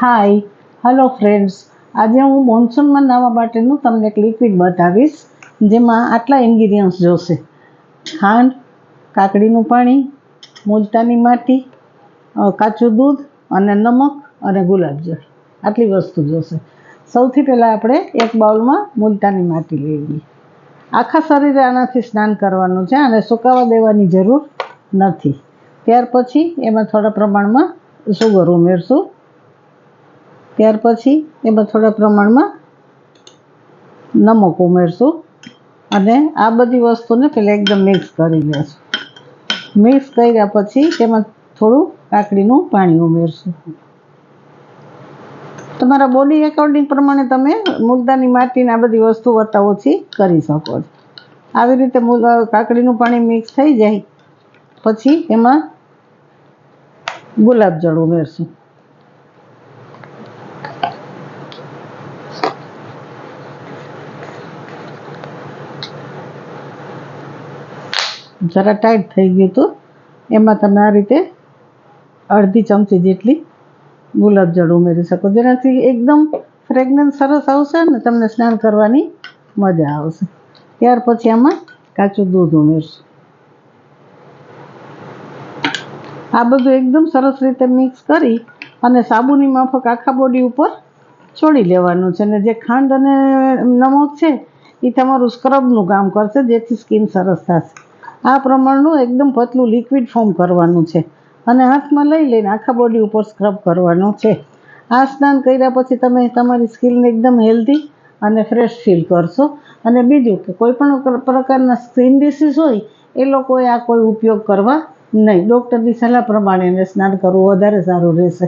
હાય, hello friends. આજે હું મોન્સૂનમાં નાહવા માટેનું તમને એક લિક્વિડ બતાવીશ, જેમાં આટલા ઇન્ગ્રીડિયન્ટ્સ જોશે: ખાંડ, કાકડીનું પાણી, મુલતાની માટી, કાચું દૂધ અને નમક અને ગુલાબજળ. આટલી વસ્તુ જોશે. સૌથી પહેલાં આપણે એક બાઉલમાં મુલતાની માટી લઈ લઈએ. આખા શરીરે આનાથી સ્નાન કરવાનું છે અને સુકાવા દેવાની જરૂર નથી. ત્યાર પછી એમાં થોડા પ્રમાણમાં સુગર ઉમેરશું. ત્યાર પછી એમાં થોડા પ્રમાણમાં નમક ઉમેરશું અને આ બધી વસ્તુને પહેલાં એકદમ મિક્સ કરી લઈશું. મિક્સ કર્યા પછી તેમાં થોડું કાકડીનું પાણી ઉમેરશું. તમારા બોડી એકોર્ડિંગ પ્રમાણે તમે મુલતાની માટીને આ બધી વસ્તુ વત્તા ઓછી કરી શકો છો. આવી રીતે કાકડીનું પાણી મિક્સ થઈ જાય પછી એમાં ગુલાબજળ ઉમેરશું. જરા ટાઈટ થઈ ગયું હતું, એમાં તમે આ રીતે અડધી ચમચી જેટલી ગુલાબજળ ઉમેરી શકો, જેનાથી એકદમ ફ્રેગ્રન્સ સરસ આવશે ને તમને સ્નાન કરવાની મજા આવશે. ત્યાર પછી આમાં કાચું દૂધ ઉમેરશું. આ બધું એકદમ સરસ રીતે મિક્સ કરી અને સાબુની માફક આખા બોડી ઉપર છોડી લેવાનું છે. અને જે ખાંડ અને નમક છે એ તમારું સ્ક્રબનું કામ કરશે, જેથી સ્કિન સરસ થશે. આ પ્રમાણનું એકદમ પતલું લિક્વિડ ફોર્મ કરવાનું છે અને હાથમાં લઈ લઈને આખા બોડી ઉપર સ્ક્રબ કરવાનું છે. આ સ્નાન કર્યા પછી તમે તમારી સ્કિનને એકદમ હેલ્ધી અને ફ્રેશ ફીલ કરશો. અને બીજું કે કોઈ પણ પ્રકારના સ્કિન ડિસીઝ હોય એ લોકોએ આ કોઈ ઉપયોગ કરવા નહીં. ડૉક્ટરની સલાહ પ્રમાણે એને સ્નાન કરવું વધારે સારું રહેશે.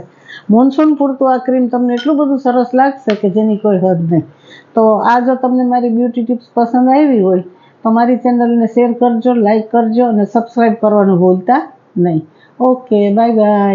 મોન્સૂન પૂરતું આ ક્રીમ તમને એટલું બધું સરસ લાગશે કે જેની કોઈ હદ નહીં. તો આ જો તમને મારી બ્યુટી ટિપ્સ પસંદ આવી હોય તો મારી ચેનલને શેર કરજો, લાઈક કરજો અને સબસ્ક્રાઈબ કરવાનું ભૂલતા નહીં. Okay, bye bye.